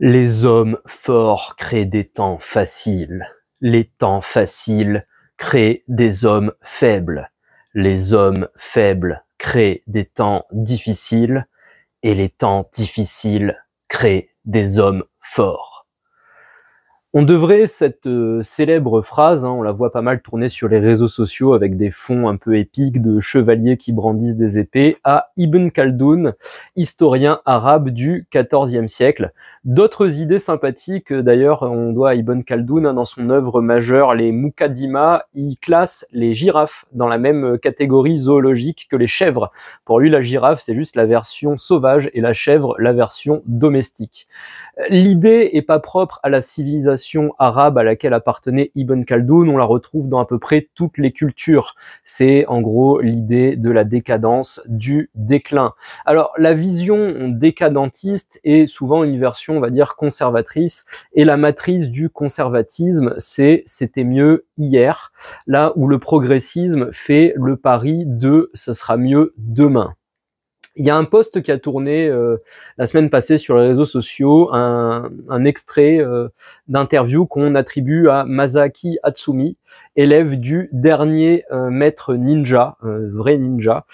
Les hommes forts créent des temps faciles. Les temps faciles créent des hommes faibles. Les hommes faibles créent des temps difficiles et les temps difficiles créent des hommes forts. On devrait cette célèbre phrase, on la voit pas mal tourner sur les réseaux sociaux avec des fonds un peu épiques de chevaliers qui brandissent des épées, à Ibn Khaldoun, historien arabe du XIVe siècle. D'autres idées sympathiques, d'ailleurs, on doit à Ibn Khaldoun, dans son œuvre majeure, les Muqaddimah, il classe les girafes dans la même catégorie zoologique que les chèvres. Pour lui, la girafe, c'est juste la version sauvage et la chèvre, la version domestique. L'idée est pas propre à la civilisation arabe à laquelle appartenait Ibn Khaldoun, on la retrouve dans à peu près toutes les cultures. C'est en gros l'idée de la décadence, du déclin. Alors la vision décadentiste est souvent une version, on va dire, conservatrice, et la matrice du conservatisme, c'est « c'était mieux hier », là où le progressisme fait le pari de « ce sera mieux demain ». Il y a un post qui a tourné la semaine passée sur les réseaux sociaux, un extrait d'interview qu'on attribue à Masaaki Hatsumi, élève du dernier maître ninja, vrai ninja,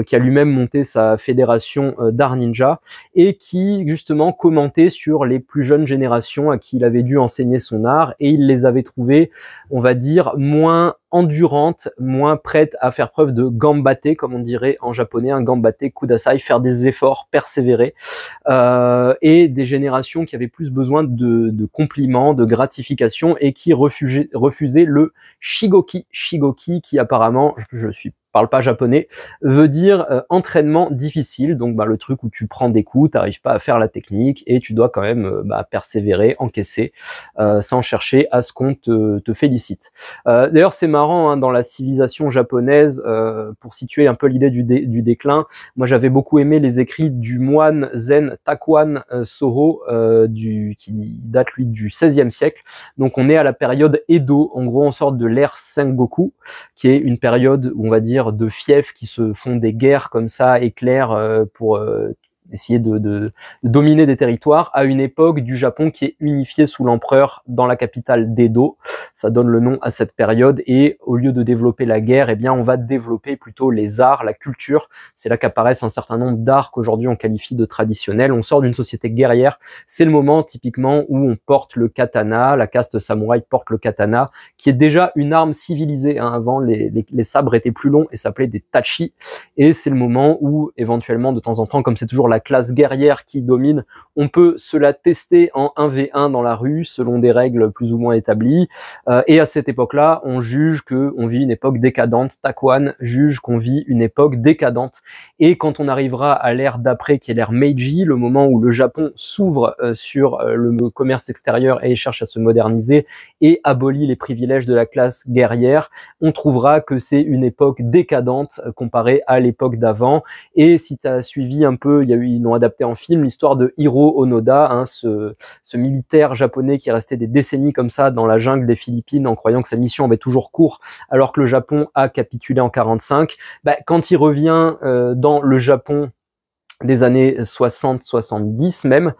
qui a lui-même monté sa fédération d'art ninja, et qui justement commentait sur les plus jeunes générations à qui il avait dû enseigner son art, et il les avait trouvées, on va dire, moins endurante, moins prête à faire preuve de gambate, comme on dirait en japonais, un gambate, kudasai, faire des efforts, persévérer, et des générations qui avaient plus besoin de compliments, de gratification, et qui refusaient le shigoki. Shigoki, qui apparemment, je parle pas japonais, veut dire entraînement difficile, donc le truc où tu prends des coups, t'arrives pas à faire la technique et tu dois quand même persévérer, encaisser, sans chercher à ce qu'on te félicite. D'ailleurs c'est marrant, dans la civilisation japonaise, pour situer un peu l'idée du déclin, moi j'avais beaucoup aimé les écrits du moine zen Takuan Soho, qui date lui du XVIe siècle, donc on est à la période Edo, en gros on sort de l'ère Sengoku, qui est une période où on va dire de fiefs qui se font des guerres comme ça, éclairs, pour essayer de dominer des territoires, à une époque du Japon qui est unifié sous l'empereur dans la capitale d'Edo. Ça donne le nom à cette période, et au lieu de développer la guerre, on va développer plutôt les arts, la culture. C'est là qu'apparaissent un certain nombre d'arts qu'aujourd'hui on qualifie de traditionnels. On sort d'une société guerrière, c'est le moment typiquement où on porte le katana, la caste samouraï porte le katana, qui est déjà une arme civilisée. Avant, les sabres étaient plus longs et s'appelaient des tachi, et c'est le moment où éventuellement, de temps en temps, comme c'est toujours la classe guerrière qui domine, on peut se la tester en 1v1 dans la rue selon des règles plus ou moins établies, et à cette époque-là, on juge qu'on vit une époque décadente. Takuan juge qu'on vit une époque décadente, et quand on arrivera à l'ère d'après, qui est l'ère Meiji, le moment où le Japon s'ouvre sur le commerce extérieur et cherche à se moderniser et abolit les privilèges de la classe guerrière, on trouvera que c'est une époque décadente comparée à l'époque d'avant. Et si tu as suivi un peu, ils l'ont adapté en film, l'histoire de Hiro Onoda, ce militaire japonais qui est resté des décennies comme ça dans la jungle des Philippines en croyant que sa mission avait toujours cours alors que le Japon a capitulé en 45. Quand il revient dans le Japon des années 60-70 même,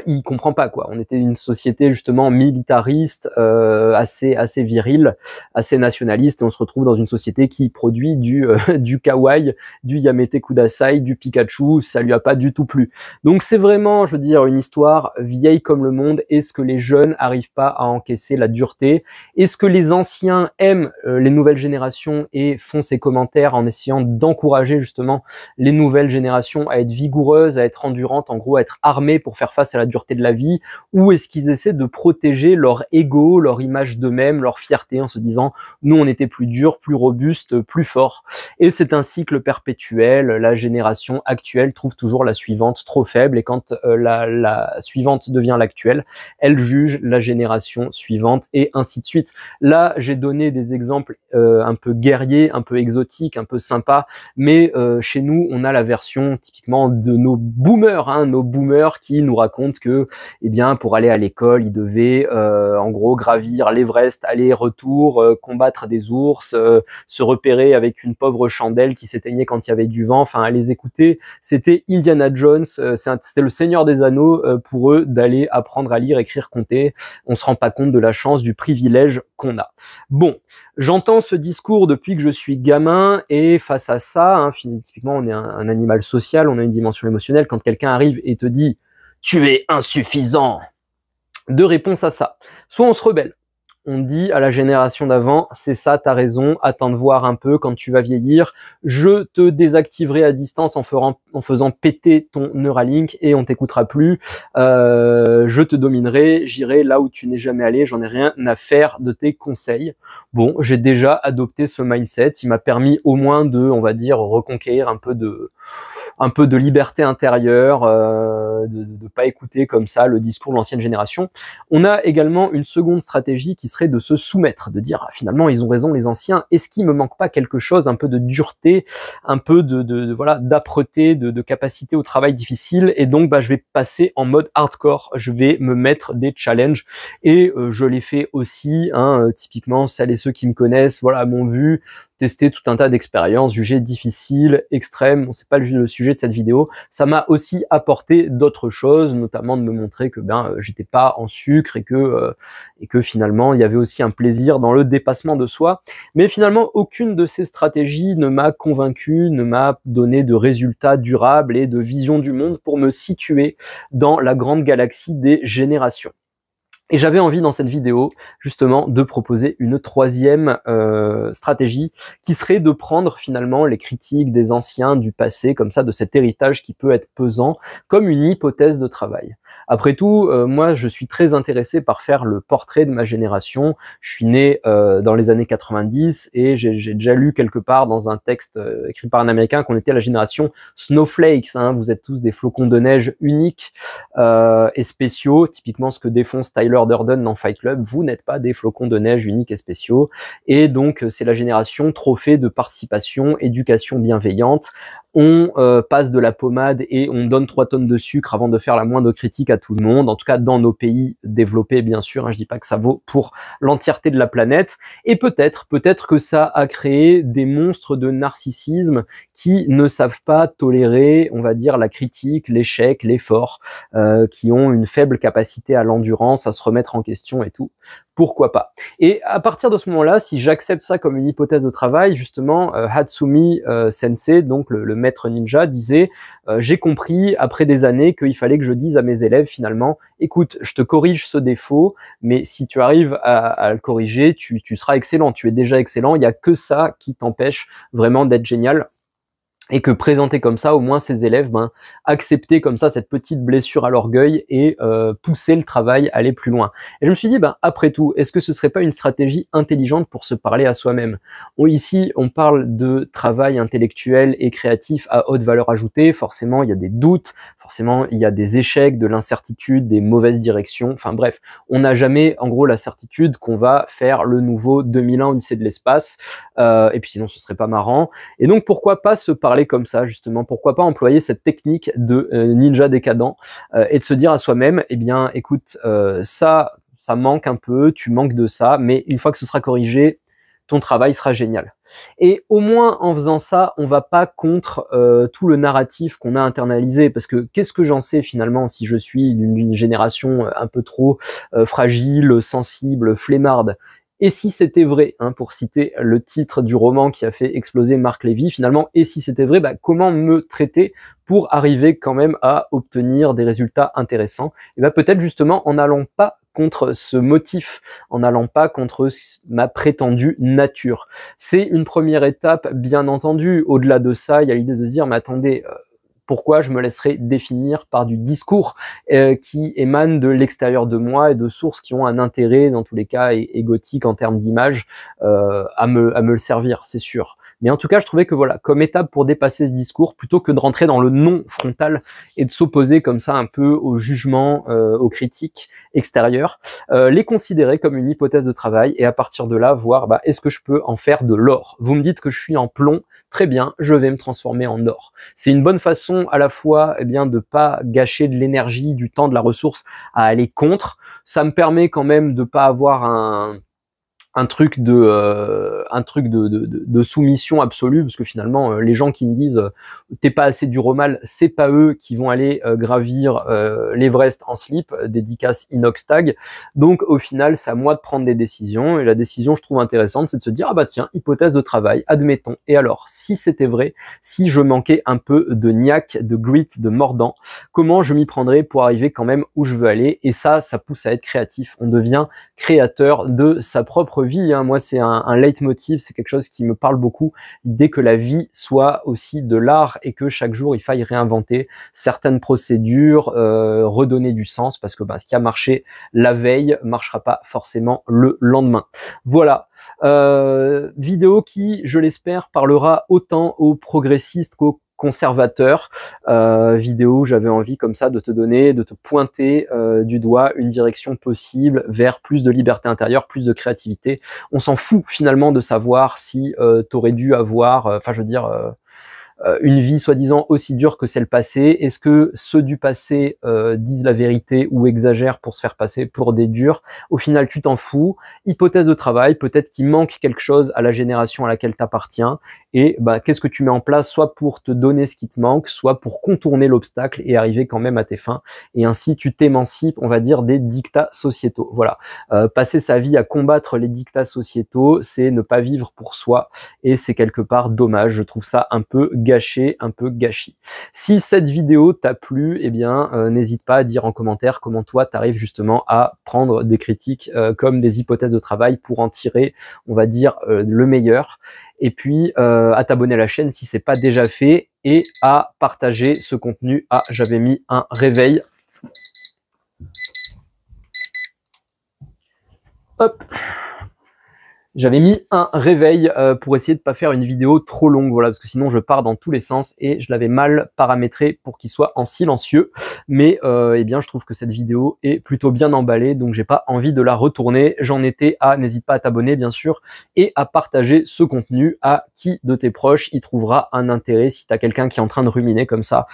il comprend pas quoi. On était une société justement militariste, assez virile, assez nationaliste, et on se retrouve dans une société qui produit du kawaii, du Yamete Kudasai, du Pikachu. Ça lui a pas du tout plu. Donc c'est vraiment, je veux dire, une histoire vieille comme le monde. Est-ce que les jeunes arrivent pas à encaisser la dureté? Est-ce que les anciens aiment les nouvelles générations et font ces commentaires en essayant d'encourager justement les nouvelles générations à être vigoureuses, à être endurantes, en gros à être armées pour faire face à la dureté de la vie? Ou est-ce qu'ils essaient de protéger leur ego, leur image d'eux-mêmes, leur fierté, en se disant nous on était plus durs, plus robustes, plus forts? Et c'est un cycle perpétuel. La génération actuelle trouve toujours la suivante trop faible, et quand la suivante devient l'actuelle, elle juge la génération suivante, et ainsi de suite. Là j'ai donné des exemples un peu guerriers, un peu exotiques, un peu sympas, mais chez nous on a la version typiquement typiquement de nos boomers, hein, nos boomers qui nous racontent que, eh bien, pour aller à l'école, ils devaient en gros gravir l'Everest aller-retour, combattre des ours, se repérer avec une pauvre chandelle qui s'éteignait quand il y avait du vent. Enfin, à les écouter, c'était Indiana Jones, c'était le Seigneur des Anneaux pour eux d'aller apprendre à lire, écrire, compter. On se rend pas compte de la chance, du privilège qu'on a. Bon, j'entends ce discours depuis que je suis gamin et face à ça, hein, typiquement on est un animal social, on a une dimension émotionnelle. Quand quelqu'un arrive et te dit « tu es insuffisant », deux réponses à ça. Soit on se rebelle. On dit à la génération d'avant, c'est ça, t'as raison, attends de voir un peu quand tu vas vieillir, je te désactiverai à distance en faisant péter ton Neuralink et on t'écoutera plus, je te dominerai, j'irai là où tu n'es jamais allé, j'en ai rien à faire de tes conseils. Bon, j'ai déjà adopté ce mindset, il m'a permis au moins de, on va dire, reconquérir un peu de liberté intérieure, de pas écouter comme ça le discours de l'ancienne génération. On a également une seconde stratégie qui serait de se soumettre, de dire finalement ils ont raison les anciens, est-ce qu'il me manque pas quelque chose, un peu de dureté, un peu voilà, d'âpreté, de capacité au travail difficile, et donc je vais passer en mode hardcore, je vais me mettre des challenges, et je l'ai fait aussi, hein, typiquement celles et ceux qui me connaissent, voilà, m'ont vu tester tout un tas d'expériences jugées difficiles, extrêmes. Bon, c'est pas le sujet de cette vidéo. Ça m'a aussi apporté d'autres choses, notamment de me montrer que j'étais pas en sucre et que finalement il y avait aussi un plaisir dans le dépassement de soi. Mais finalement, aucune de ces stratégies ne m'a convaincu, ne m'a donné de résultats durables et de vision du monde pour me situer dans la grande galaxie des générations. Et j'avais envie dans cette vidéo justement de proposer une troisième stratégie qui serait de prendre finalement les critiques des anciens du passé, comme ça, de cet héritage qui peut être pesant, comme une hypothèse de travail. Après tout, moi je suis très intéressé par faire le portrait de ma génération. Je suis né dans les années 90 et j'ai déjà lu quelque part dans un texte écrit par un Américain qu'on était la génération Snowflakes, hein. Vous êtes tous des flocons de neige uniques et spéciaux, typiquement ce que défonce Tyler Durden dans Fight Club. Vous n'êtes pas des flocons de neige uniques et spéciaux, et donc c'est la génération trophée de participation, éducation bienveillante. On passe de la pommade et on donne 3 tonnes de sucre avant de faire la moindre critique à tout le monde, en tout cas dans nos pays développés bien sûr, hein, je dis pas que ça vaut pour l'entièreté de la planète, et peut-être que ça a créé des monstres de narcissisme qui ne savent pas tolérer, on va dire, la critique, l'échec, l'effort, qui ont une faible capacité à l'endurance, à se remettre en question et tout. Pourquoi pas? Et à partir de ce moment-là, si j'accepte ça comme une hypothèse de travail, justement, Hatsumi Sensei, donc le maître ninja, disait j'ai compris après des années qu'il fallait que je dise à mes élèves finalement, écoute, je te corrige ce défaut, mais si tu arrives à le corriger, tu seras excellent, tu es déjà excellent, il n'y a que ça qui t'empêche vraiment d'être génial. Et que présenter comme ça, au moins ces élèves, accepter comme ça cette petite blessure à l'orgueil et pousser le travail à aller plus loin. Et je me suis dit, après tout, est-ce que ce serait pas une stratégie intelligente pour se parler à soi-même? Ici, on parle de travail intellectuel et créatif à haute valeur ajoutée. Forcément, il y a des doutes, forcément, il y a des échecs, de l'incertitude, des mauvaises directions. Enfin bref, on n'a jamais, en gros, la certitude qu'on va faire le nouveau 2001 Odyssée de l'espace. Et puis sinon, ce serait pas marrant. Et donc, pourquoi pas se parler comme ça, justement? Pourquoi pas employer cette technique de ninja décadent et de se dire à soi-même, eh bien, écoute, ça manque un peu, tu manques de ça, mais une fois que ce sera corrigé, ton travail sera génial. Et au moins, en faisant ça, on va pas contre tout le narratif qu'on a internalisé, parce que qu'est-ce que j'en sais finalement si je suis d'une génération un peu trop fragile, sensible, flemmarde? Et si c'était vrai, hein, pour citer le titre du roman qui a fait exploser Marc Lévy, finalement, et si c'était vrai, comment me traiter pour arriver quand même à obtenir des résultats intéressants? Et peut-être justement en n'allant pas contre ce motif, en n'allant pas contre ma prétendue nature. C'est une première étape, bien entendu. Au-delà de ça, il y a l'idée de se dire, mais attendez, pourquoi je me laisserai définir par du discours qui émane de l'extérieur de moi et de sources qui ont un intérêt, dans tous les cas, égotique en termes d'image, à me le servir, c'est sûr. Mais en tout cas, je trouvais que voilà, comme étape pour dépasser ce discours, plutôt que de rentrer dans le non frontal et de s'opposer comme ça un peu au jugement, aux critiques extérieures, les considérer comme une hypothèse de travail et à partir de là, voir est-ce que je peux en faire de l'or. Vous me dites que je suis en plomb, très bien, je vais me transformer en or. C'est une bonne façon attention à la fois eh bien de pas gâcher de l'énergie, du temps, de la ressource à aller contre. Ça me permet quand même de pas avoir un truc de soumission absolue, parce que finalement les gens qui me disent t'es pas assez dur au mal, c'est pas eux qui vont aller gravir l'Everest en slip, dédicace Inox Tag. Donc au final c'est à moi de prendre des décisions, et la décision je trouve intéressante, c'est de se dire ah bah tiens, hypothèse de travail, admettons, et alors si c'était vrai, si je manquais un peu de niaque, de grit, de mordant, comment je m'y prendrais pour arriver quand même où je veux aller? Et ça pousse à être créatif, on devient créateur de sa propre vie, hein. Moi c'est un leitmotiv, c'est quelque chose qui me parle beaucoup, l'idée que la vie soit aussi de l'art et que chaque jour il faille réinventer certaines procédures, redonner du sens, parce que ce qui a marché la veille marchera pas forcément le lendemain. Voilà, vidéo qui, je l'espère, parlera autant aux progressistes qu'aux conservateur, vidéo, j'avais envie comme ça de te donner, de te pointer du doigt une direction possible vers plus de liberté intérieure, plus de créativité. On s'en fout finalement de savoir si t'aurais dû avoir, enfin je veux dire, une vie soi-disant aussi dure que celle passée. Est-ce que ceux du passé disent la vérité ou exagèrent pour se faire passer pour des durs? Au final, tu t'en fous. Hypothèse de travail, peut-être qu'il manque quelque chose à la génération à laquelle t'appartiens. Et qu'est-ce que tu mets en place, soit pour te donner ce qui te manque, soit pour contourner l'obstacle et arriver quand même à tes fins. Et ainsi, tu t'émancipes, on va dire, des dictats sociétaux. Voilà. Passer sa vie à combattre les dictats sociétaux, c'est ne pas vivre pour soi. Et c'est quelque part dommage. Je trouve ça un peu gâché, un peu gâchis. Si cette vidéo t'a plu, eh bien, n'hésite pas à dire en commentaire comment toi t'arrives justement à prendre des critiques comme des hypothèses de travail pour en tirer, on va dire, le meilleur. Et puis à t'abonner à la chaîne si c'est pas déjà fait, et à partager ce contenu. Ah, j'avais mis un réveil. Hop. J'avais mis un réveil pour essayer de pas faire une vidéo trop longue, voilà, parce que sinon je pars dans tous les sens et je l'avais mal paramétré pour qu'il soit en silencieux. Mais eh bien, je trouve que cette vidéo est plutôt bien emballée, donc j'ai pas envie de la retourner. J'en étais à, n'hésite pas à t'abonner bien sûr, et à partager ce contenu à qui de tes proches y trouvera un intérêt. Si tu as quelqu'un qui est en train de ruminer comme ça,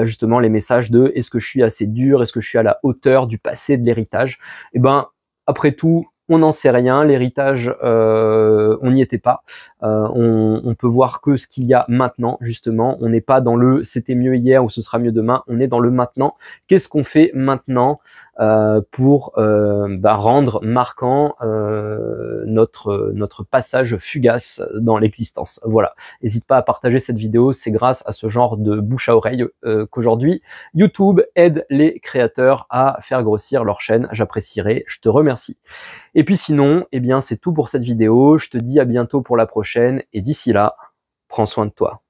justement les messages de est-ce que je suis assez dur, est-ce que je suis à la hauteur du passé, de l'héritage, et ben après tout, on n'en sait rien, l'héritage, on n'y était pas. On peut voir que ce qu'il y a maintenant, justement. On n'est pas dans le « c'était mieux hier » ou « ce sera mieux demain », on est dans le maintenant. Qu'est-ce qu'on fait maintenant pour rendre marquant notre passage fugace dans l'existence? Voilà. N'hésite pas à partager cette vidéo, c'est grâce à ce genre de bouche à oreille qu'aujourd'hui YouTube aide les créateurs à faire grossir leur chaîne. J'apprécierai, je te remercie. Et puis sinon, eh bien c'est tout pour cette vidéo. Je te dis à bientôt pour la prochaine, et d'ici là, prends soin de toi.